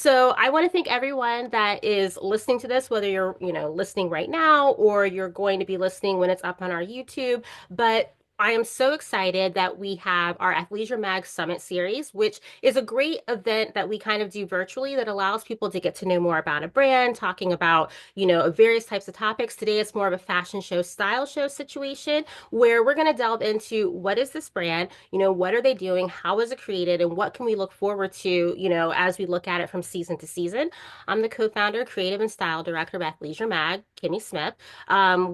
So I want to thank everyone that is listening to this, whether you're, listening right now or you're going to be listening when it's up on our YouTube. But I am so excited that we have our Athleisure Mag Summit series, which is a great event that we kind of do virtually that allows people to get to know more about a brand, talking about, various types of topics. Today it's more of a fashion show, style show situation where we're going to delve into what is this brand, what are they doing, how was it created, and what can we look forward to, as we look at it from season to season. I'm the co-founder, creative and style director of Athleisure Mag, Kimmie Smith.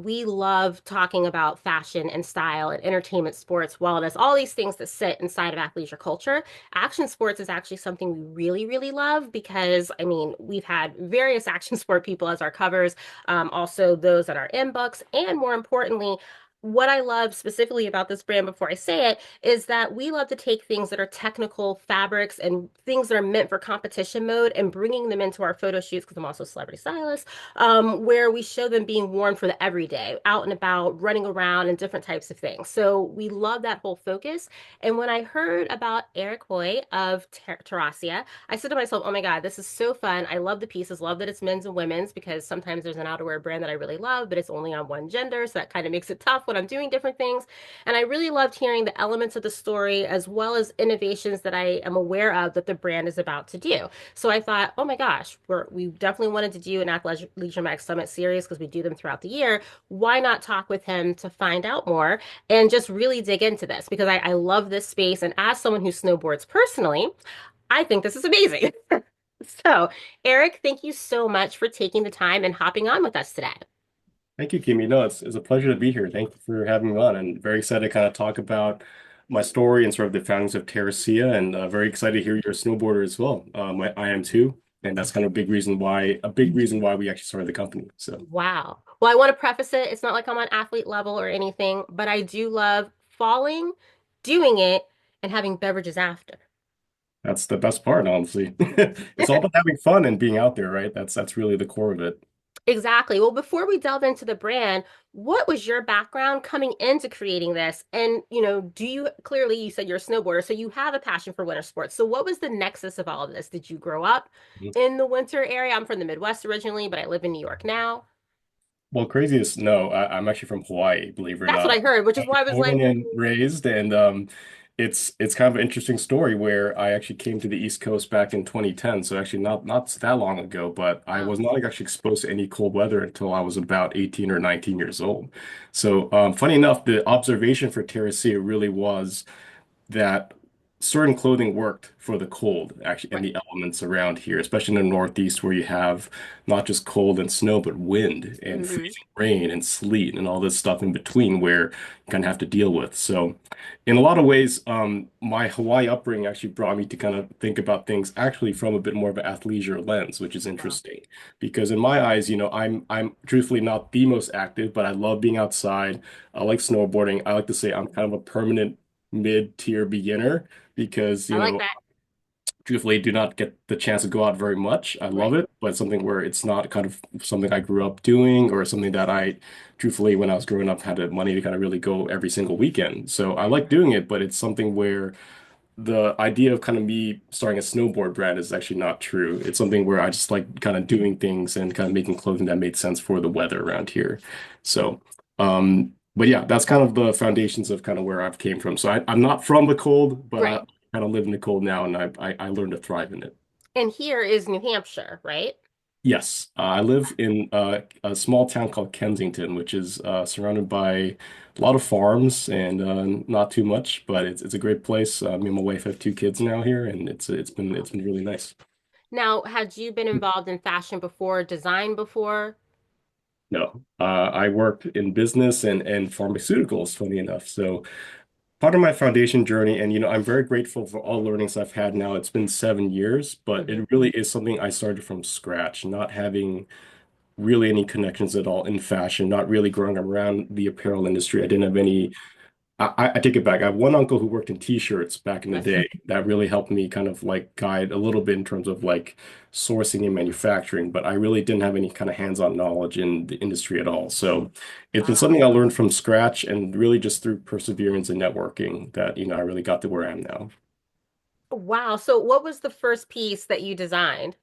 We love talking about fashion and style and entertainment, sports, wellness, all these things that sit inside of athleisure culture. Action sports is actually something we really, really love because, I mean, we've had various action sport people as our covers, also those that are in books, and more importantly, what I love specifically about this brand before I say it is that we love to take things that are technical fabrics and things that are meant for competition mode and bringing them into our photo shoots because I'm also a celebrity stylist, where we show them being worn for the everyday, out and about, running around, and different types of things. So we love that whole focus. And when I heard about Eric Hui of Terracea, I said to myself, oh my God, this is so fun. I love the pieces, love that it's men's and women's because sometimes there's an outerwear brand that I really love, but it's only on one gender. So that kind of makes it tough when I'm doing different things. And I really loved hearing the elements of the story as well as innovations that I am aware of that the brand is about to do. So I thought, oh my gosh, we definitely wanted to do an Athleisure Max Summit series because we do them throughout the year. Why not talk with him to find out more and just really dig into this? Because I love this space. And as someone who snowboards personally, I think this is amazing. So, Eric, thank you so much for taking the time and hopping on with us today. Thank you, Kimmy. No, it's a pleasure to be here. Thank you for having me on, and very excited to kind of talk about my story and sort of the foundings of Terracea, and very excited to hear you're a snowboarder as well. I am too, and that's kind of a big reason why we actually started the company. So Wow. Well, I want to preface it. It's not like I'm on athlete level or anything, but I do love falling, doing it, and having beverages after. that's the best part, honestly. It's all about having fun and being out there, right? That's really the core of it. Exactly. Well, before we delve into the brand, what was your background coming into creating this? And, do you clearly you said you're a snowboarder, so you have a passion for winter sports. So what was the nexus of all of this? Did you grow up in the winter area? I'm from the Midwest originally, but I live in New York now. Well, craziest, no, I'm actually from Hawaii, believe it or That's what not. I heard, which is why I was like, Born and raised, and it's kind of an interesting story where I actually came to the East Coast back in 2010, so actually not that long ago, but I wow. was not like, actually exposed to any cold weather until I was about 18 or 19 years old. So funny enough, the observation for Terracea really was that certain clothing worked for the cold, actually, and Right. the elements around here, especially in the Northeast, where you have not just cold and snow, but wind and Hmm. freezing rain and sleet and all this stuff in between where you kind of have to deal with. So, in a lot of ways, my Hawaii upbringing actually brought me to kind of think about things actually from a bit more of an athleisure lens, which is Wow. interesting because in my eyes, I'm truthfully not the most active, but I love being outside. I like snowboarding. I like to say I'm kind of a permanent mid-tier beginner because, I like that. truthfully do not get the chance to go out very much. I love Right. it, but it's something where it's not kind of something I grew up doing or something that I truthfully when I was growing up had the money to kind of really go every single weekend. So I like doing it, but it's something where the idea of kind of me starting a snowboard brand is actually not true. It's something where I just like kind of doing things and kind of making clothing that made sense for the weather around here. So, but yeah, that's kind of the foundations of kind of where I've came from. So I'm not from the cold, but I Right. kind of live in the cold now, and I learned to thrive in it. And here is New Hampshire, right? Yes, I live in a small town called Kensington, which is surrounded by a lot of farms and not too much, but it's a great place. Me and my wife have two kids now here, and it's been really nice. Now, had you been involved in fashion before, design before? No, I worked in business and pharmaceuticals, funny enough. So part of my foundation journey, and I'm very grateful for all learnings I've had now. It's been 7 years, but Hmm. it really is something I started from scratch, not having really any connections at all in fashion, not really growing around the apparel industry. I didn't have any. I take it back. I have one uncle who worked in t-shirts back in the Okay. day that really helped me kind of like guide a little bit in terms of like sourcing and manufacturing, but I really didn't have any kind of hands-on knowledge in the industry at all. So it's been Wow. something I learned from scratch and really just through perseverance and networking that, I really got to where I am now. Wow. So what was the first piece that you designed?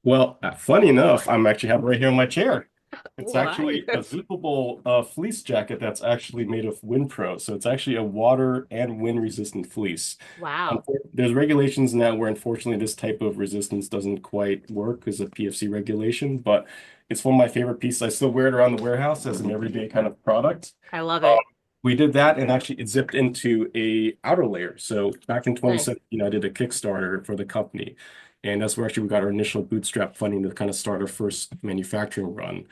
Well, funny enough, I'm actually have it right here in my chair. It's What? actually a zippable fleece jacket that's actually made of WindPro. So it's actually a water and wind resistant fleece. Wow. There's regulations now where unfortunately this type of resistance doesn't quite work as a PFC regulation, but it's one of my favorite pieces. I still wear it around the warehouse as an everyday kind of product. I love Um, it. we did that and actually it zipped into a outer layer. So back in Nice. 2017, I did a Kickstarter for the company. And that's where actually we got our initial bootstrap funding to kind of start our first manufacturing run.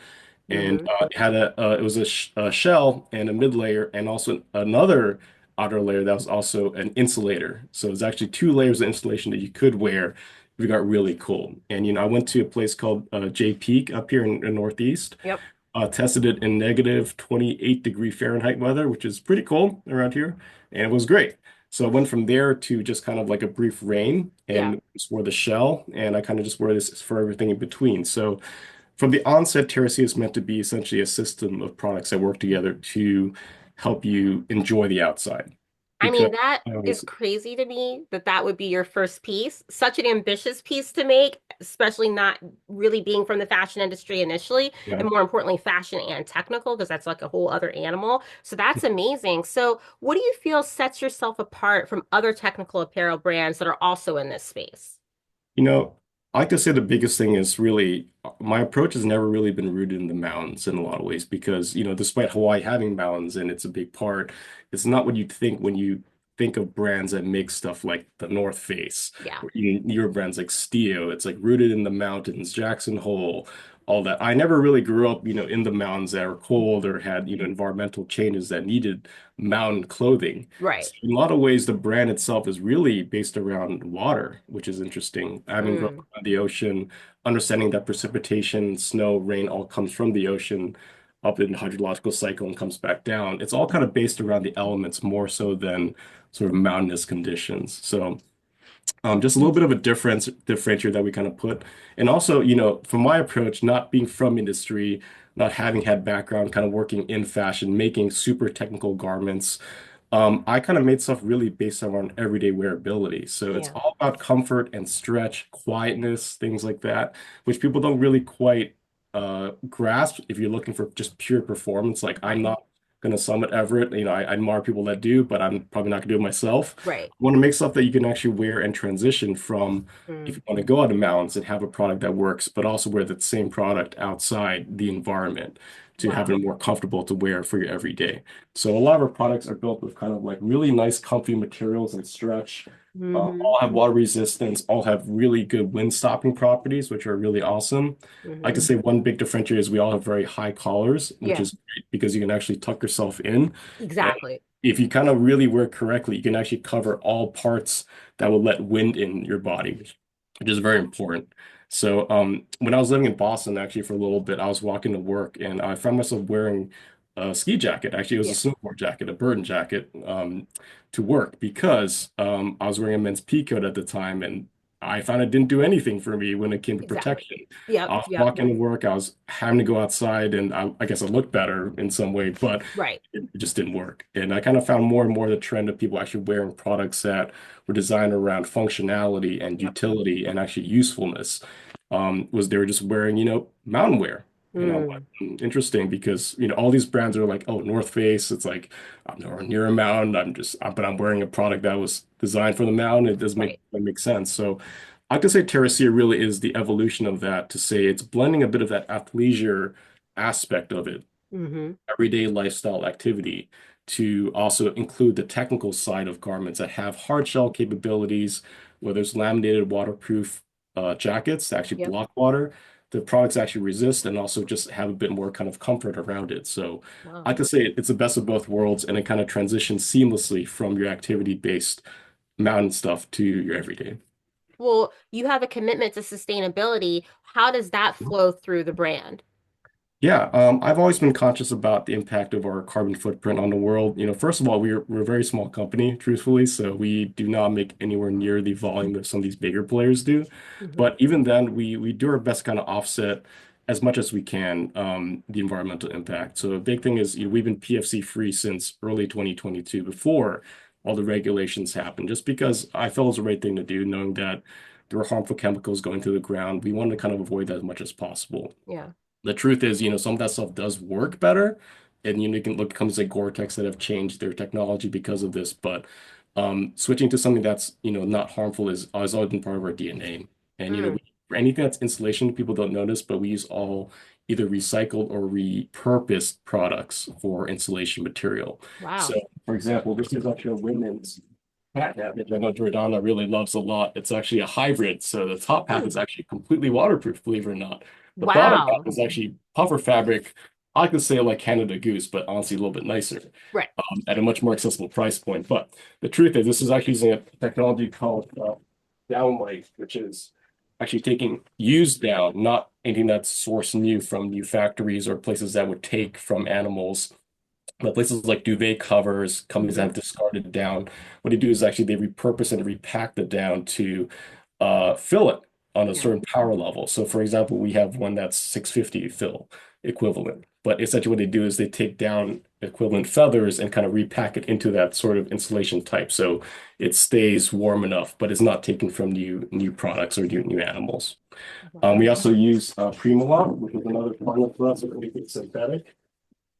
And Mm-hmm. it had it was a shell and a mid layer and also another outer layer that was also an insulator. So it was actually two layers of insulation that you could wear if you got really cold. And I went to a place called J Peak up here in Northeast, Yep. tested it in negative 28-degree Fahrenheit weather, which is pretty cold around here, and it was great. So I went from there to just kind of like a brief rain Yeah. and just wore the shell, and I kind of just wear this for everything in between. So from the onset, Terracea is meant to be essentially a system of products that work together to help you enjoy the outside. I Because mean, that I is always, crazy to me that that would be your first piece. Such an ambitious piece to make, especially not really being from the fashion industry initially, yeah. and more importantly, fashion and technical, because that's like a whole other animal. So that's amazing. So, what do you feel sets yourself apart from other technical apparel brands that are also in this space? You know, I like to say the biggest thing is really my approach has never really been rooted in the mountains in a lot of ways because, despite Hawaii having mountains and it's a big part, it's not what you think when you think of brands that make stuff like the North Face Yeah. or even your brands like Stio. It's like rooted in the mountains, Jackson Hole, all that. I never really grew up, in the mountains that were cold or had, environmental changes that needed mountain clothing. Right. So in a lot of ways, the brand itself is really based around water, which is interesting. Having grown Mm, up on the ocean, understanding that precipitation, snow, rain all comes from the ocean up in the hydrological cycle and comes back down. It's all kind of based around the elements more so than sort of mountainous conditions. So just a little bit of a differentiator that we kind of put. And also, from my approach, not being from industry, not having had background, kind of working in fashion, making super technical garments. I kind of made stuff really based on everyday wearability. So it's yeah. all about comfort and stretch, quietness, things like that, which people don't really quite grasp if you're looking for just pure performance. Like I'm Right. not going to summit Everett. I admire people that do, but I'm probably not going to do it myself. Right. I want to make stuff that you can actually wear and transition from if Mm, you want to go out of mountains and have a product that works, but also wear that same product outside the environment to have wow. it more comfortable to wear for your everyday. So a lot of our products are built with kind of like really nice, comfy materials and stretch. Hmm. All have water resistance, all have really good wind stopping properties, which are really awesome. I Hmm. could say one big differentiator is we all have very high collars, which Yeah. is great because you can actually tuck yourself in. And Exactly. if you kind of really work correctly, you can actually cover all parts that will let wind in your body, which is very important. So when I was living in Boston, actually for a little bit, I was walking to work and I found myself wearing a ski jacket. Actually, it was Yeah. a snowboard jacket, a burden jacket, to work because I was wearing a men's pea coat at the time, and I found it didn't do anything for me when it came to Exactly. protection. Yep. I was Yep. walking to work, I was having to go outside, and I guess I looked better in some way, but Right. it just didn't work. And I kind of found more and more the trend of people actually wearing products that were designed around functionality and Yep. utility and actually usefulness. Was they were just wearing, mountain wear. And I'm like, Mm, interesting because, all these brands are like, oh, North Face. It's like, I'm nowhere near a mountain. But I'm wearing a product that was designed for the mountain. It does right. make sense. So I could say Terracea really is the evolution of that to say it's blending a bit of that athleisure aspect of it Hmm. everyday lifestyle activity to also include the technical side of garments that have hard shell capabilities, whether it's laminated waterproof jackets to actually Yep. block water. The products actually resist and also just have a bit more kind of comfort around it. So I Wow. could say it's the best of both worlds and it kind of transitions seamlessly from your activity-based mountain stuff to your everyday. Well, you have a commitment to sustainability. How does that flow through the brand? Yeah, I've always been conscious about the impact of our carbon footprint on the world. First of all, we're a very small company, truthfully, so we do not make anywhere near the volume that some of these bigger players do. Hmm. But even then, we do our best to kind of offset as much as we can the environmental impact. So a big thing is, we've been PFC free since early 2022, before all the regulations happened, just because I felt it was the right thing to do, knowing that There were harmful chemicals going to the ground. We wanted to kind of avoid that as much as possible. Yeah. The truth is, some of that stuff does work better. And you can look at companies like Gore-Tex that have changed their technology because of this. But switching to something that's, not harmful is has always been part of our DNA. And, Mm. for anything that's insulation, people don't notice, but we use all either recycled or repurposed products for insulation material. So, Wow. for example, this is actually a women's hat nap, which I know Jordana really loves a lot. It's actually a hybrid. So the top half Mm. is actually completely waterproof, believe it or not. The bottom half Wow. is actually puffer fabric. I could say like Canada Goose, but honestly a little bit nicer, Right. at a much more accessible price point. But the truth is, this is actually using a technology called downlight, which is actually taking used down, not anything that's sourced new from new factories or places that would take from animals, but places like duvet covers, companies that Hmm. have discarded down, what they do is actually they repurpose and repack the down to fill it on a Yeah. certain power level. So, for example, we have one that's 650 fill equivalent. But essentially, what they do is they take down equivalent feathers and kind of repack it into that sort of insulation type, so it stays warm enough, but it's not taken from new products or new animals. Wow. We also use Primaloft, which is another partner for us that make it synthetic.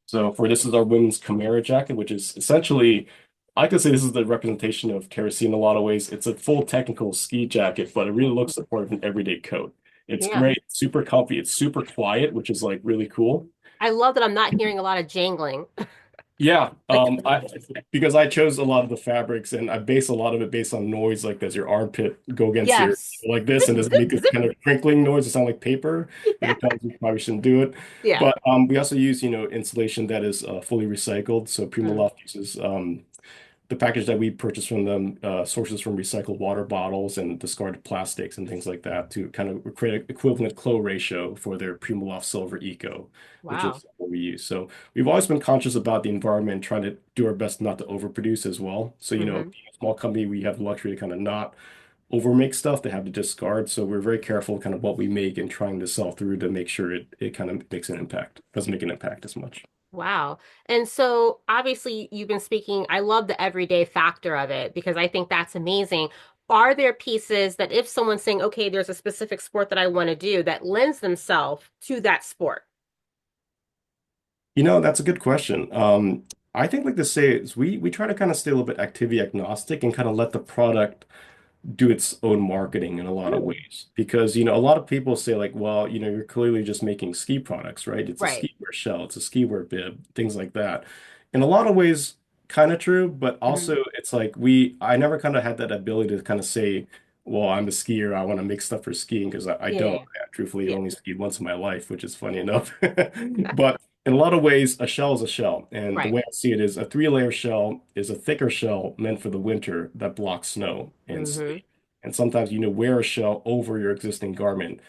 So for this is our women's Chimera jacket, which is essentially, I could say this is the representation of Terracea in a lot of ways. It's a full technical ski jacket, but it really looks like more of an everyday coat. It's Yeah. great, super comfy, it's super quiet, which is like really cool. I love that I'm not hearing a lot of jangling. Yeah, Like, I because I chose a lot of the fabrics and I base a lot of it based on noise, like does your armpit go against your yes. like this Zip, and does it zip, make this zip. kind of crinkling noise to sound like paper? If Yeah. it does, you probably shouldn't do it. Yeah. But we also use, insulation that is fully recycled. So Mm. Primaloft uses the package that we purchase from them sources from recycled water bottles and discarded plastics and things like that to kind of create an equivalent clo ratio for their Primaloft Silver Eco, which Wow. is what we use. So we've always been conscious about the environment, trying to do our best not to overproduce as well. So, Hmm. being a small company, we have the luxury to kind of not overmake stuff to have to discard. So we're very careful kind of what we make and trying to sell through to make sure it kind of makes an impact, doesn't make an impact as much. Wow. And so obviously you've been speaking, I love the everyday factor of it because I think that's amazing. Are there pieces that if someone's saying, okay, there's a specific sport that I want to do that lends themselves to that sport? That's a good question. I think like to say is we try to kind of stay a little bit activity agnostic and kind of let the product do its own marketing in a lot of Mm. ways. Because, a lot of people say like, well, you're clearly just making ski products, right? It's a Right. ski wear shell, it's a ski wear bib, things like that. In a lot of ways, kind of true, but Hmm. also it's like I never kind of had that ability to kind of say, well, I'm a skier, I want to make stuff for skiing because I Yeah, don't. yeah, I truthfully yeah. only skied once in my life, which is funny enough. But in a lot of ways, a shell is a shell. And the Right. way I see it is a three-layer shell is a thicker shell meant for the winter that blocks snow and Hmm. sleet. And sometimes, wear a shell over your existing garment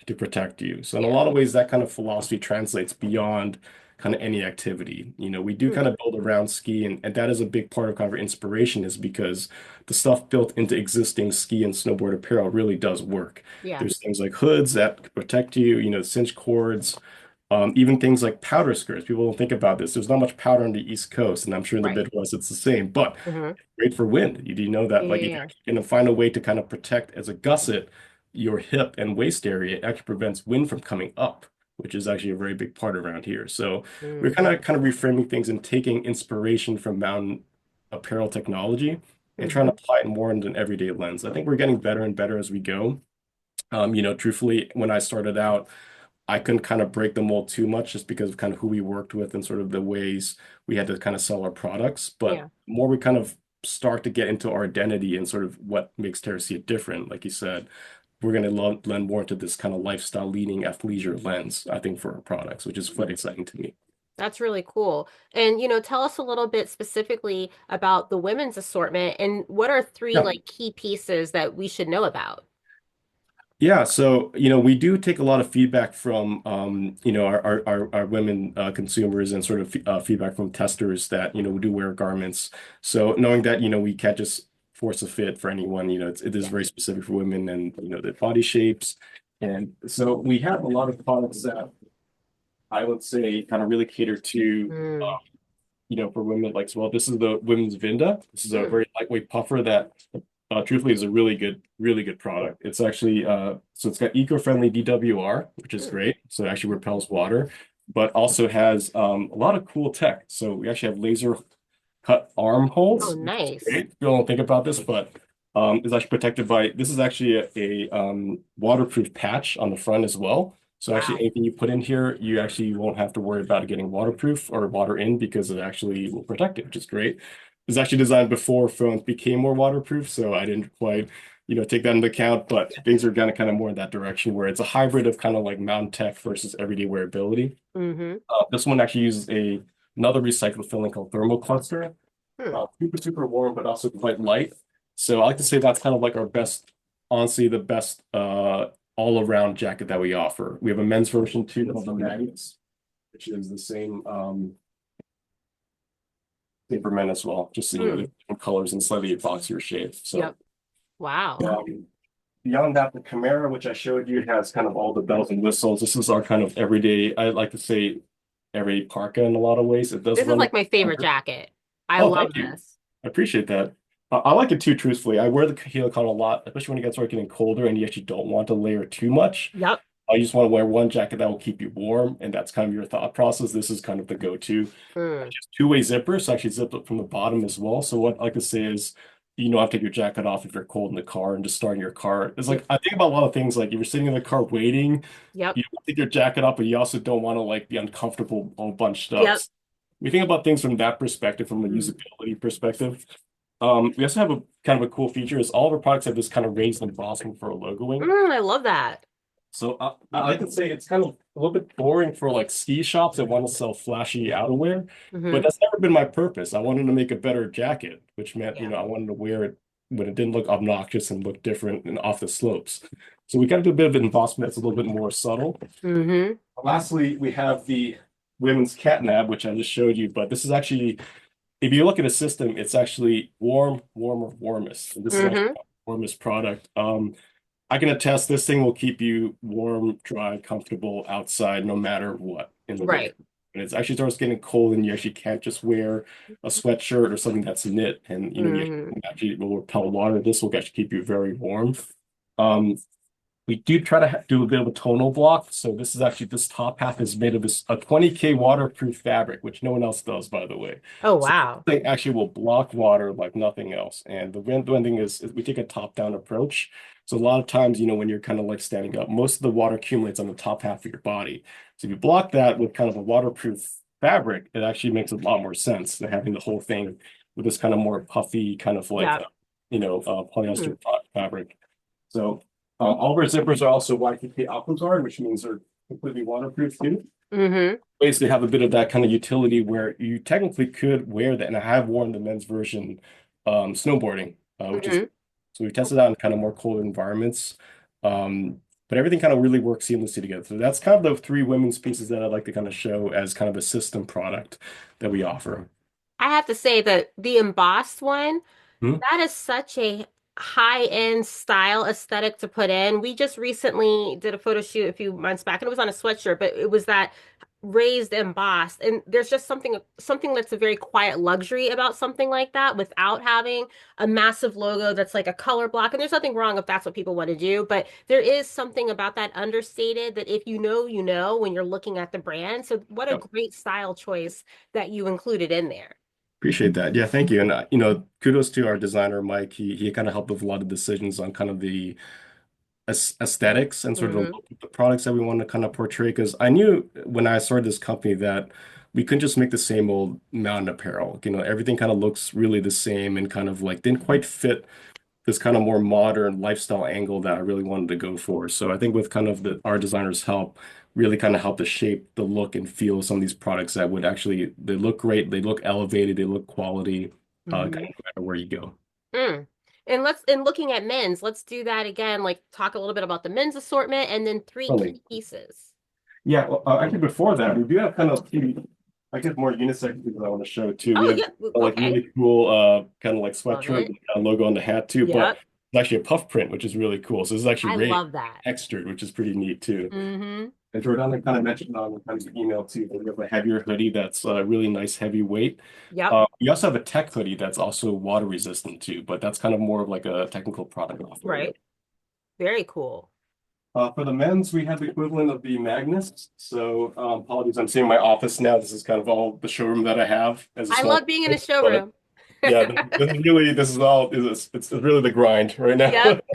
to protect you. So in a Yeah. lot of ways, that kind of philosophy translates beyond kind of any activity. We do Hmm. kind of build around ski, and that is a big part of kind of our inspiration is because the stuff built into existing ski and snowboard apparel really does work. Yeah. There's things like hoods that protect you, cinch cords, even things like powder skirts. People don't think about this. There's not much powder on the East Coast, and I'm sure in the Right. Midwest it's the same, but Hmm. great for wind. You do know Yeah, that, like, yeah, if you're yeah. actually going to find a way to kind of protect as a gusset your hip and waist area, it actually prevents wind from coming up, which is actually a very big part around here. So we're Mm. kind of reframing things and taking inspiration from mountain apparel technology and trying to Hmm. apply it more in an everyday lens. I think we're getting better and better as we go. Truthfully, when I started out, I couldn't kind of break the mold too much just because of kind of who we worked with and sort of the ways we had to kind of sell our products. But Yeah. the more we kind of start to get into our identity and sort of what makes Terracea different, like you said, we're going to lend more to this kind of lifestyle leaning athleisure lens, I think, for our products, which is quite exciting to me. That's really cool. And, tell us a little bit specifically about the women's assortment and what are three Yeah. like key pieces that we should know about? Yeah, so we do take a lot of feedback from our women consumers and sort of feedback from testers that we do wear garments. So knowing that we can't just force a fit for anyone, it is Yeah. very specific for women and their body shapes. And so we have a lot of products that I would say kind of really cater to Mm. for women like well, this is the women's Vinda. This is a Mm. very lightweight puffer that truthfully, it's a really good product. It's actually so it's got eco-friendly DWR, which is Mm. great. So it actually repels water, but also has a lot of cool tech. So we actually have laser cut arm Oh, holes, which is nice. great. People don't think about this, but it's actually protected by this is actually a waterproof patch on the front as well. So actually Wow. anything you put in here, you actually won't have to worry about it getting waterproof or water in because it actually will protect it, which is great. It was actually designed before phones became more waterproof, so I didn't quite, take that into account, but things are kind of more in that direction where it's a hybrid of kind of like mountain tech versus everyday wearability. Mm-hmm. This one actually uses another recycled filling called thermocluster. Hmm. Super warm, but also quite light. So I like to say that's kind of like our best, honestly, the best all-around jacket that we offer. We have a men's version too called the Magnets, which is the same for men as well. Just so you know, Hmm. the different colors and slightly boxier shape. So Yep. Wow. beyond that, the Camara, which I showed you, has kind of all the bells and whistles. This is our kind of everyday, I like to say, everyday parka in a lot of ways. It does This is run. like my favorite jacket. I Oh, love thank you. this. I appreciate that. I like it too, truthfully. I wear the Helicon a lot, especially when it gets getting colder and you actually don't want to layer too much. Yep. You just want to wear one jacket that will keep you warm, and that's kind of your thought process. This is kind of the go-to. Mm. Just two-way zipper, so actually zipped up from the bottom as well. So what I like to say is, you don't have to take your jacket off if you're cold in the car and just start in your car. It's like Yep. I think about a lot of things, like if you're sitting in the car waiting, Yep. you don't take your jacket off, but you also don't want to like be uncomfortable all bunched up. Yep. So we think about things from that perspective, from a Mm. usability perspective. We also have a kind of a cool feature is all of our products have this kind of raised embossing for logoing. I love that. So I like to say it's kind of a little bit boring for like ski shops that want to sell flashy outerwear, but Hmm. that's never been my purpose. I wanted to make a better jacket, which meant, Yeah. I wanted to wear it when it didn't look obnoxious and look different and off the slopes. So we got to do a bit of embossment that's a little bit more subtle. Hmm. Lastly, we have the women's catnap, which I just showed you, but this is actually if you look at a system, it's actually warmer, warmest. And this is actually Hmm. the warmest product. I can attest this thing will keep you warm, dry, comfortable outside no matter what in the winter. Right. And it's actually starts getting cold and you actually can't just wear a sweatshirt or something that's knit and you Hmm. actually will repel water. This will actually keep you very warm. Um, we do try to do a bit of a tonal block. So this is actually this top half is made of this a 20K waterproof fabric, which no one else does, by the way. Oh, So wow. this thing actually will block water like nothing else. And the one thing is we take a top-down approach. So a lot of times, when you're kind of like standing up, most of the water accumulates on the top half of your body. So if you block that with kind of a waterproof fabric, it actually makes a lot more sense than having the whole thing with this kind of more puffy kind of like Yep. Hmm. polyester fabric. So all of our zippers are also YTK Alcantara, which means they're completely waterproof too. Hmm. Basically, have a bit of that kind of utility where you technically could wear that, and I have worn the men's version snowboarding, which is Hmm. so we tested out in kind of more cold environments. But everything kind of really works seamlessly together. So that's kind of the three women's pieces that I'd like to kind of show as kind of a system product that we offer. I have to say that the embossed one, Hmm? that is such a high-end style aesthetic to put in. We just recently did a photo shoot a few months back, and it was on a sweatshirt, but it was that raised embossed. And there's just something that's a very quiet luxury about something like that without having a massive logo that's like a color block. And there's nothing wrong if that's what people want to do, but there is something about that understated that if you know, you know when you're looking at the brand. So what a Yep. great style choice that you included in there. Appreciate that. Yeah, thank you. And kudos to our designer, Mike. He kind of helped with a lot of decisions on kind of the aesthetics and sort of the Hmm. look of the products that we want to kind of portray. Because I knew when I started this company that we couldn't just make the same old mountain apparel. Everything kind of looks really the same and kind of like didn't quite fit this kind of more modern lifestyle angle that I really wanted to go for. So I think with kind of our designers' help, really kind of helped to shape the look and feel of some of these products that would actually they look great, they look elevated, they look quality, kind Hmm. of no matter where you go. Mm. And looking at men's, let's do that again. Like talk a little bit about the men's assortment and then three Really. key pieces. Yeah, well, actually before that, we do have kind of I guess more unisex things I want to show too. We Oh have yeah. like Okay. really cool kind of like Love sweatshirt it. with kind of logo on the hat too. But Yep. It's actually a puff print, which is really cool. So this is actually I raised love that. textured, which is pretty neat too. Mm-hmm. And Jordan kind of mentioned on kind of the email too, that we have a heavier hoodie that's really nice heavy weight. Yep. We also have a tech hoodie that's also water resistant too, but that's kind of more of like a technical product offering. Right. Very cool. For the men's, we have the equivalent of the Magnus. So apologies, I'm seeing my office now. This is kind of all the showroom that I have as a I small love being in a business, but showroom. yeah, this is all it's really the grind right now. Yep.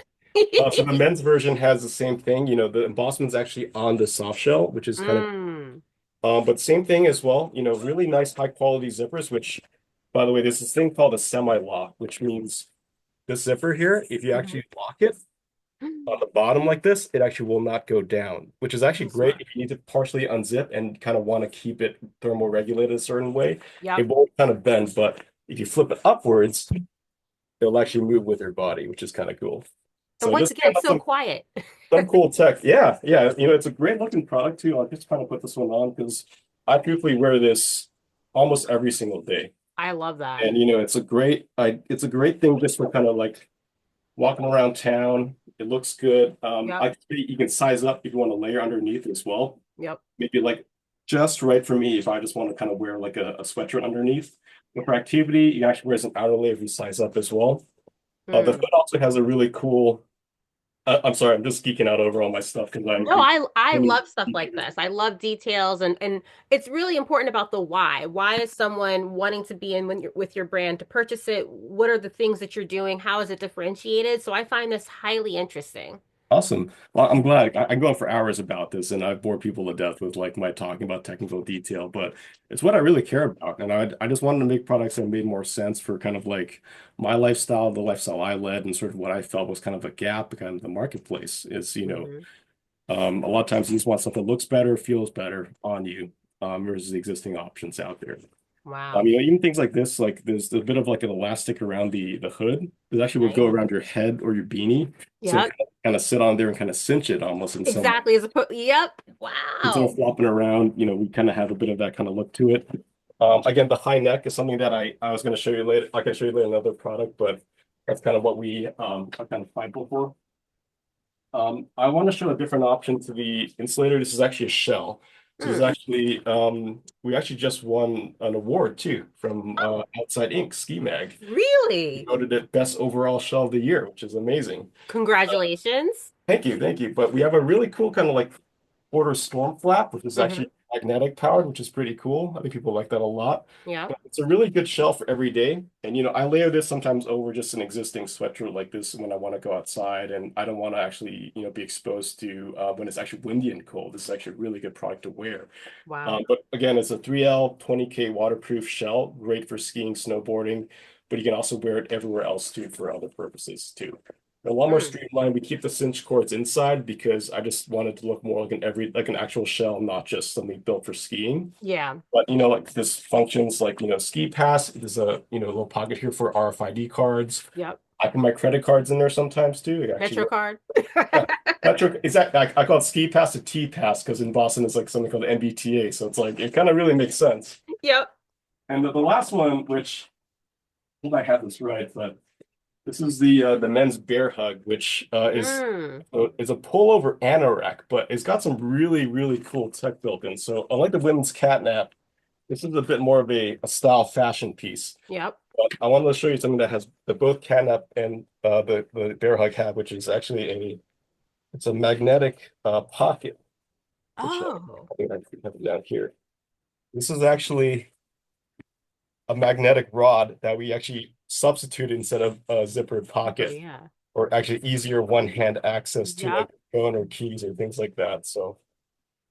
So the men's version has the same thing. You know, the embossament's actually on the soft shell, which is kind of Mm. but same thing as well. You know, really nice high quality zippers. Which, by the way, there's this thing called a semi-lock, which means this zipper here, if you Mhm. actually lock it on the bottom like this, it actually will not go down, which is actually So great smart. if you need to partially unzip and kind of want to keep it thermal regulated a certain way. It Yep. won't kind of bend, but if you flip it upwards, it'll actually move with your body, which is kind of cool. And So once just again, kind of so quiet. some cool tech. Yeah, yeah. You know, it's a great looking product too. I'll just kind of put this one on because I truthfully wear this almost every single day. I love that. And you know, it's a great thing just for kind of like walking around town. It looks good. Yep. You can size up if you want to layer underneath as well. Yep. Maybe like just right for me if I just want to kind of wear like a sweatshirt underneath. But for activity, you actually wear some outer layer if you size up as well. The Mm. hood also has a really cool. I'm sorry, I'm just geeking out over all my stuff because No, I really love stuff like this. I love details and it's really important about the why. Why is someone wanting to be in when you're with your brand to purchase it? What are the things that you're doing? How is it differentiated? So I find this highly interesting. awesome. Well, I'm glad. I can go on for hours about this, and I've bored people to death with like my talking about technical detail, but it's what I really care about. And I just wanted to make products that made more sense for kind of like my lifestyle, the lifestyle I led, and sort of what I felt was kind of a gap, kind of the marketplace is, Hmm. a lot of times you just want stuff that looks better, feels better on you, versus the existing options out there. Wow. You know, even things like this, like there's a bit of like an elastic around the hood. It actually would go Nice. around your head or your beanie. So it Yep. kind of sit on there and kind of cinch it almost in some way. Exactly. As a yep. Instead of Wow. flopping around, you know, we kind of have a bit of that kind of look to it. Again, the high neck is something that I was going to show you later. I can show you later another product, but that's kind of what we are kind of thankful for. I want to show a different option to the insulator. This is actually a shell. So it's Hmm. actually we actually just won an award too from Oh, Outside Ink Ski Mag. We really? voted it best overall shell of the year, which is amazing. Congratulations. Thank you, thank you. But we have a really cool kind of like quarter storm flap, which is Hmm. actually magnetic powered, which is pretty cool. I think people like that a lot. Yep. But it's a really good shell for every day. And you know, I layer this sometimes over just an existing sweatshirt like this when I want to go outside and I don't want to actually, you know, be exposed to when it's actually windy and cold. This is actually a really good product to wear. Wow. But again, it's a 3L 20K waterproof shell, great for skiing, snowboarding, but you can also wear it everywhere else too for other purposes too. A lot more Hmm. streamlined. We keep the cinch cords inside because I just wanted to look more like an actual shell, not just something built for skiing. Yeah. But you know, like this functions like, you know, ski pass. There's a, you know, little pocket here for RFID cards. Yep. I put my credit cards in there sometimes too. It actually works. MetroCard. Yeah. Metro, exactly. I call it ski pass to T pass because in Boston it's like something called MBTA. So it's like it kind of really makes sense. Yep. And the last one, which I think I have this right, but this is the men's bear hug, which Mm. is a pullover anorak, but it's got some really cool tech built in. So unlike the women's catnap, this is a bit more of a style fashion piece. Yep. But I wanted to show you something that has the both catnap and the bear hug have, which is actually it's a magnetic pocket, which Oh. I think I have it down here. This is actually a magnetic rod that we actually substituted instead of a zippered Zipper, pocket, yeah. or actually easier one-hand access to like Yep. phone or keys or things like that. So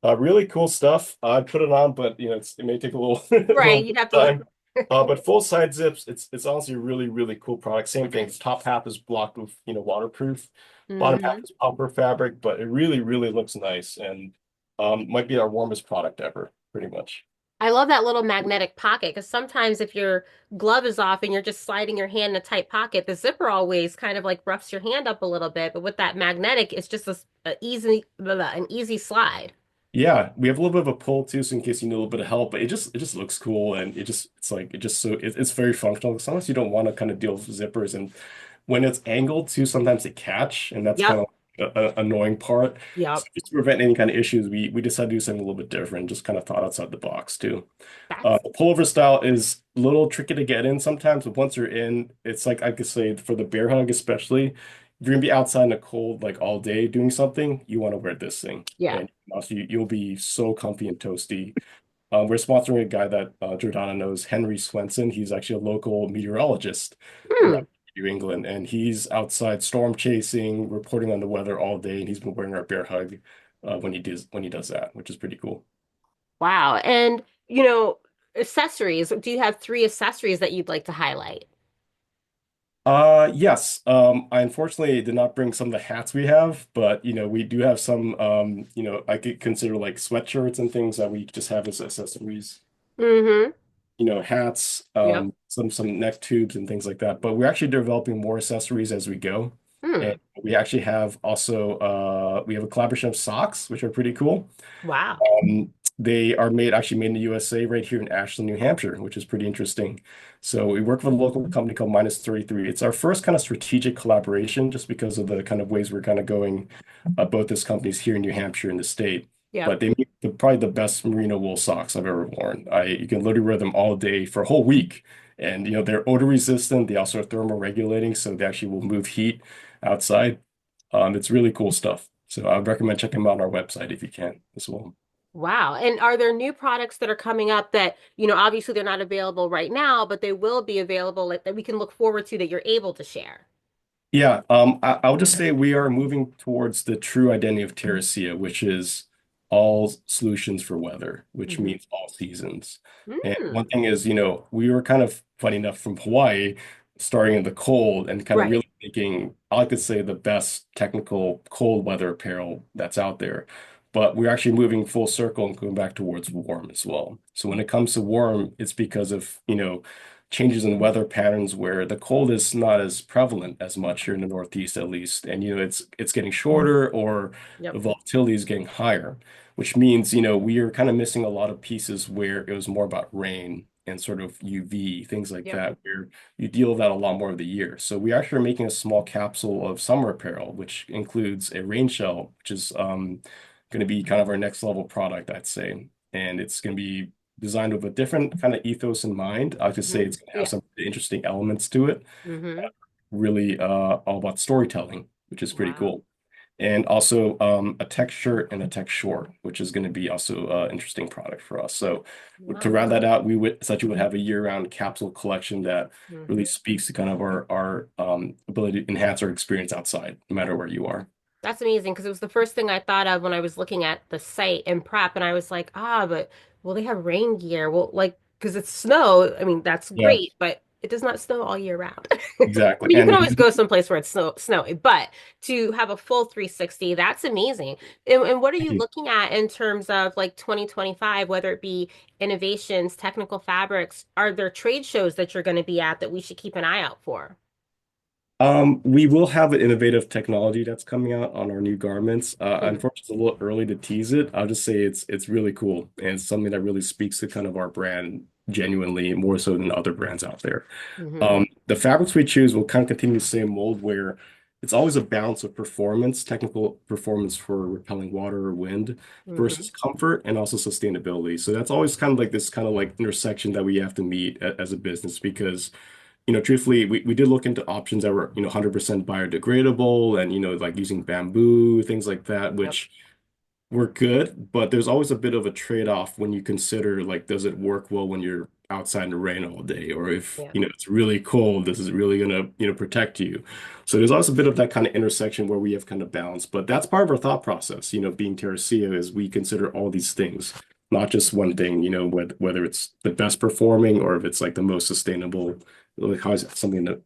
really cool stuff. I put it on, but you know it may take a little a little Right. bit You'd have of to. time. But full side zips, it's honestly a really cool product. Same thing. Top half is blocked with, you know, waterproof. Bottom half Hmm. is puffer fabric, but it really looks nice and might be our warmest product ever, pretty much. I love that little magnetic pocket because sometimes if your glove is off and you're just sliding your hand in a tight pocket, the zipper always kind of like roughs your hand up a little bit. But with that magnetic, it's just a easy, an easy slide. Yeah, we have a little bit of a pull too, so in case you need a little bit of help, but it just looks cool and it's like it's very functional. Sometimes you don't want to kind of deal with zippers and when it's angled too, sometimes it catch, and that's kind Yep. of a annoying part. So Yep. just to prevent any kind of issues, we decided to do something a little bit different, just kind of thought outside the box too. That's The pullover style is a little tricky to get in sometimes, but once you're in, it's like I could say for the bear hug especially, if you're gonna be outside in the cold like all day doing something, you want to wear this thing, yeah. and also you'll be so comfy and toasty. We're sponsoring a guy that Jordana knows, Henry Swenson. He's actually a local meteorologist Hmm. around New England, and he's outside storm chasing, reporting on the weather all day, and he's been wearing our bear hug when he does that, which is pretty cool. Wow. And, accessories. Do you have three accessories that you'd like to highlight? Yes. I unfortunately did not bring some of the hats we have, but we do have some I could consider like sweatshirts and things that we just have as accessories. Mm-hmm. Hats, Yep. some neck tubes and things like that. But we're actually developing more accessories as we go. And Hmm. we actually have also we have a collaboration of socks, which are pretty cool. Wow. They are actually made in the USA right here in Ashland, New Hampshire, which is pretty interesting. So we work with a local company called Minus 33. It's our first kind of strategic collaboration just because of the kind of ways we're kind of going both these companies here in New Hampshire and the state. Yep. But they make probably the best merino wool socks I've ever worn. You can literally wear them all day for a whole week. And they're odor resistant. They also are thermal regulating, so they actually will move heat outside. It's really cool stuff. So I would recommend checking them out on our website if you can as well. Wow. And are there new products that are coming up that, obviously they're not available right now, but they will be available that we can look forward to that you're able to share? Yeah, I would just say we are moving towards the true identity of Terracea, which is all solutions for weather, which Hmm. means all seasons. And one Mm. thing is, we were kind of funny enough from Hawaii, starting in the cold and kind of Right. really making, I like to say, the best technical cold weather apparel that's out there. But we're actually moving full circle and going back towards warm as well. So when it comes to warm, it's because of, changes in weather patterns where the cold is not as prevalent as much here in the Northeast, at least. And it's getting shorter or the Yep. volatility is getting higher, which means, we are kind of missing a lot of pieces where it was more about rain and sort of UV, things like Yep. that, where you deal with that a lot more of the year. So we actually are making a small capsule of summer apparel, which includes a rain shell, which is going to be kind of our next level product, I'd say. And it's going to be designed with a different kind of ethos in mind. I could say Hmm. it's going to have Yeah. some interesting elements to it. Hmm. Really, all about storytelling, which is pretty Wow. cool. And also a tech shirt and a tech short, which is going to be also an interesting product for us. So to Wow. round that out, we would essentially would have a year-round capsule collection that really Hmm. speaks to kind of our ability to enhance our experience outside, no matter where you are. That's amazing because it was the first thing I thought of when I was looking at the site and prep, and I was like, but will they have rain gear? Well, like, because it's snow. I mean, that's Yeah, great, but it does not snow all year round. I exactly. mean, you can And always go someplace where it's snowy, but to have a full 360, that's amazing. And what are you looking at in terms of like 2025, whether it be innovations, technical fabrics? Are there trade shows that you're going to be at that we should keep an eye out for? We will have an innovative technology that's coming out on our new garments. Hmm. Unfortunately, it's a little early to tease it. I'll just say it's really cool and it's something that really speaks to kind of our brand genuinely more so than other brands out there. Hmm. The fabrics we choose will kind of continue the same mold where it's always a balance of performance, technical performance for repelling water or wind Hmm. versus comfort and also sustainability. So that's always kind of like this kind of like intersection that we have to meet as a business because truthfully, we did look into options that were, 100% biodegradable and, like using bamboo, things like that, Yep. which were good, but there's always a bit of a trade-off when you consider, like, does it work well when you're outside in the rain all day? Or if, Yeah. it's really cold, this is really gonna, protect you. So there's also a bit of that kind of intersection where we have kind of balance, but that's part of our thought process, being Terracea is we consider all these things, not just one thing, whether it's the best performing or if it's like the most sustainable, like how is it something that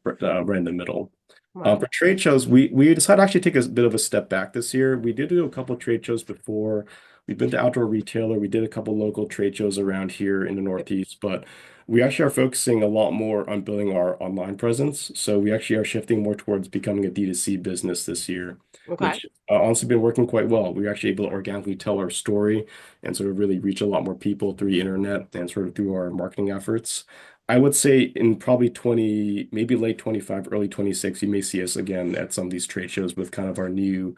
right in the middle. Wow. For trade shows, we decided to actually take a bit of a step back this year. We did do a couple of trade shows before. We've been to Outdoor Retailer. We did a couple local trade shows around here in the Yep. Northeast, but we actually are focusing a lot more on building our online presence. So we actually are shifting more towards becoming a D2C business this year, Okay. which honestly been working quite well. We're actually able to organically tell our story and sort of really reach a lot more people through the internet and sort of through our marketing efforts. I would say in probably 20, maybe late 25, early 26, you may see us again at some of these trade shows with kind of our new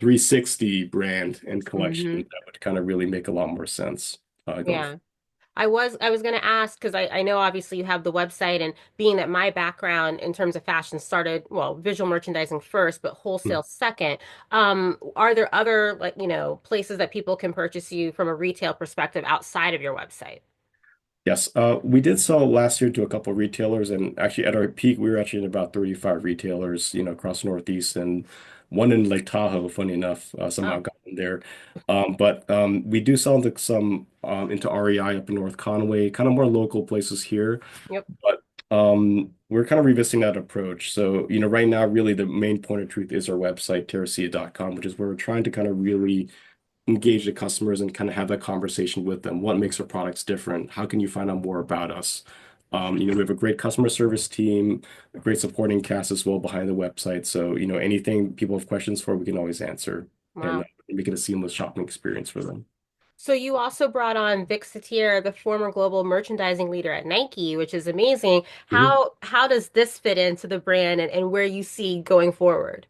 360 brand and collection Hmm. that would kind of really make a lot more sense going forward. Yeah. I was going to ask because I know obviously you have the website and being that my background in terms of fashion started, well, visual merchandising first, but wholesale second. Are there other like, places that people can purchase you from a retail perspective outside of your website? Yes, we did sell last year to a couple of retailers, and actually at our peak, we were actually in about 35 retailers, across Northeast, and one in Lake Tahoe. Funny enough, somehow Oh, got in there. But we do sell into some into REI up in North Conway, kind of more local places here. yep. But we're kind of revisiting that approach. So, right now, really the main point of truth is our website, terracea.com, which is where we're trying to kind of really engage the customers and kind of have that conversation with them. What makes our products different? How can you find out more about us? We have a great customer service team, a great supporting cast as well behind the website. So, anything people have questions for, we can always answer and Wow. make it a seamless shopping experience for them. So you also brought on Vic Satir, the former global merchandising leader at Nike, which is amazing. Mhm. How does this fit into the brand and where you see going forward?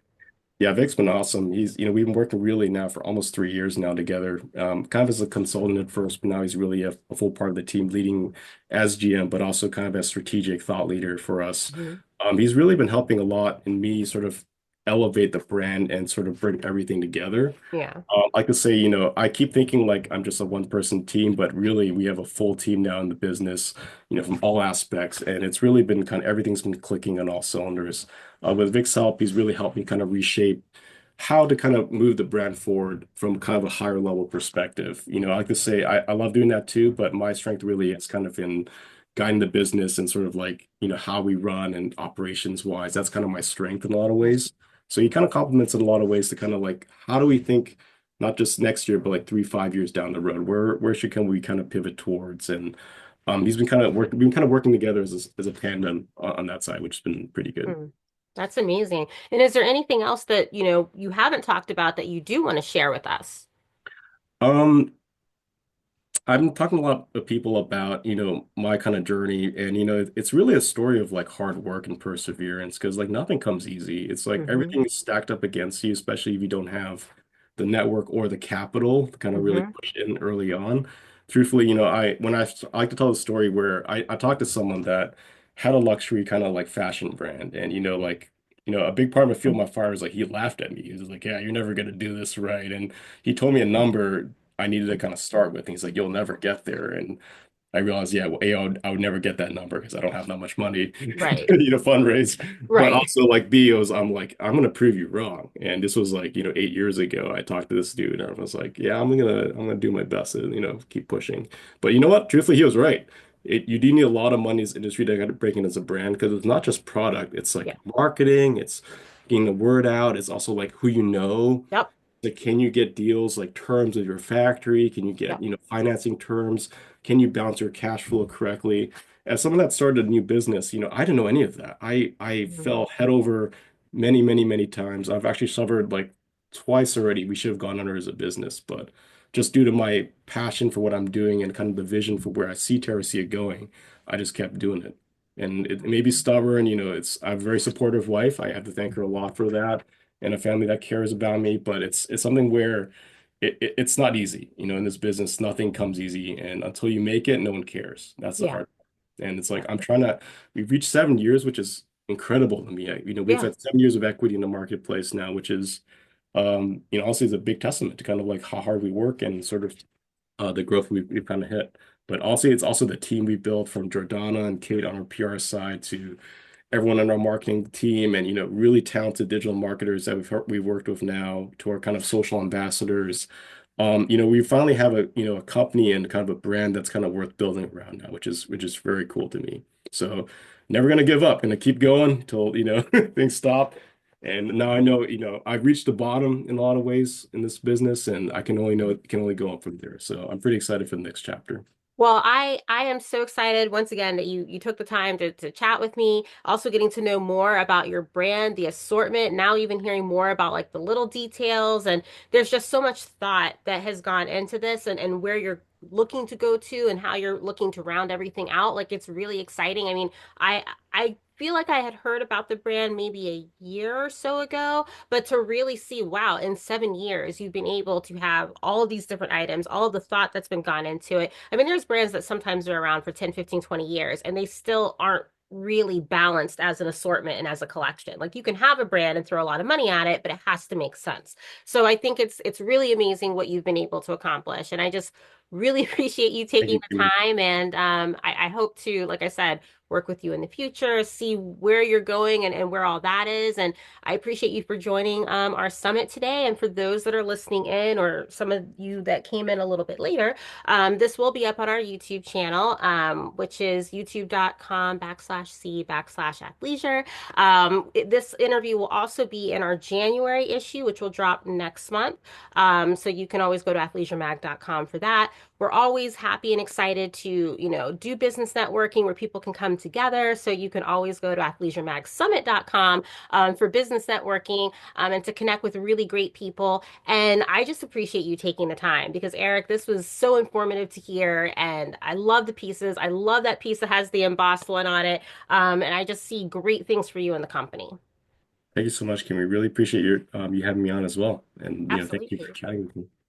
Yeah, Vic's been awesome. We've been working really now for almost 3 years now together, kind of as a consultant at first, but now he's really a full part of the team, leading as GM, but also kind of as strategic thought leader for us. Hmm. He's really been helping a lot in me sort of elevate the brand and sort of bring everything together. Yeah. Like to say, I keep thinking like I'm just a one-person team, but really we have a full team now in the business, from all aspects, and it's really been kind of everything's been clicking on all cylinders. With Vic's help, he's really helped me kind of reshape how to kind of move the brand forward from kind of a higher level perspective. I like to say I love doing that too, but my strength really is kind of in guiding the business and sort of like, how we run and operations wise. That's kind of my strength in a lot of ways. So he kind of complements in a lot of ways to kind of like, how do we think not just next year, but like 3, 5 years down the road? Where should can we kind of pivot towards? And he's been kind of working, we've been kind of working together as a tandem on that side, which has been pretty good. Hmm. That's amazing. And is there anything else that, you haven't talked about that you do want to share with us? Um, I've been talking to a lot of people about, my kind of journey, and it's really a story of like hard work and perseverance because like nothing comes easy. It's like Hmm. everything is stacked up against you, especially if you don't have the network or the capital to kind of really Hmm. push in early on. Truthfully, I like to tell the story where I talked to someone that had a luxury kind of like fashion brand, and like a big part of my fuel my fire is like he laughed at me. He was like, "Yeah, you're never gonna do this right," and he told me a number I needed to kind of start with. And he's like, you'll never get there. And I realized, yeah, well, A, I would never get that number because I don't have that much money Right. to fundraise. But Right. also like B, I'm like, I'm gonna prove you wrong. And this was like, 8 years ago. I talked to this dude and I was like, yeah, I'm gonna do my best to, keep pushing. But you know what? Truthfully, he was right. You do need a lot of money in this industry to kind of break in as a brand because it's not just product, it's like Yeah. marketing, it's getting the word out, it's also like who you know. Yep. Like, can you get deals like terms of your factory? Can you get, Yep. financing terms? Can you balance your cash flow correctly? As someone that started a new business, I didn't know any of that. I Mhm. fell head over many, many, many times. I've actually suffered like twice already. We should have gone under as a business, but just due to my passion for what I'm doing and kind of the vision for where I see Terracea going, I just kept doing it. And it may be stubborn, I have a very supportive wife. I have to thank her a lot for that and a family that cares about me, but it's something where it's not easy. In this business, nothing comes easy, and until you make it, no one cares. That's the Yeah. hard part. And it's like we've reached 7 years, which is incredible to me. We've Yeah. had 7 years of equity in the marketplace now, which is also is a big testament to kind of like how hard we work and sort of the growth we've kind of hit. But also, it's also the team we built from Jordana and Kate on our PR side to everyone on our marketing team and really talented digital marketers that we've worked with now to our kind of social ambassadors. We finally have a company and kind of a brand that's kind of worth building around now, which is very cool to me. So never gonna give up, gonna keep going till things stop. And now I know, I've reached the bottom in a lot of ways in this business, and I can only know it can only go up from there. So I'm pretty excited for the next chapter. Well, I am so excited once again that you took the time to chat with me. Also getting to know more about your brand, the assortment, now even hearing more about like the little details and there's just so much thought that has gone into this and where you're looking to go to and how you're looking to round everything out. Like it's really exciting. I mean, I feel like I had heard about the brand maybe a year or so ago, but to really see, wow, in 7 years, you've been able to have all of these different items, all of the thought that's been gone into it. I mean, there's brands that sometimes are around for 10, 15, 20 years and they still aren't really balanced as an assortment and as a collection. Like you can have a brand and throw a lot of money at it, but it has to make sense. So I think it's really amazing what you've been able to accomplish. And I just really appreciate you Thank taking you, the Kimmie. time. And I hope to, like I said, work with you in the future, see where you're going and where all that is. And I appreciate you for joining our summit today. And for those that are listening in, or some of you that came in a little bit later, this will be up on our YouTube channel, which is youtube.com/c/athleisure. This interview will also be in our January issue, which will drop next month. So you can always go to athleisuремag.com for that. We're always happy and excited to, do business networking where people can come together. So you can always go to athleisuремagsummit.com for business networking and to connect with really great people. And I just appreciate you taking the time because, Eric, this was so informative to hear. And I love the pieces. I love that piece that has the embossed one on it. And I just see great things for you in the company. Thank you so much, Kimmie. Really appreciate you having me on as well. And thank you for Absolutely. chatting with me.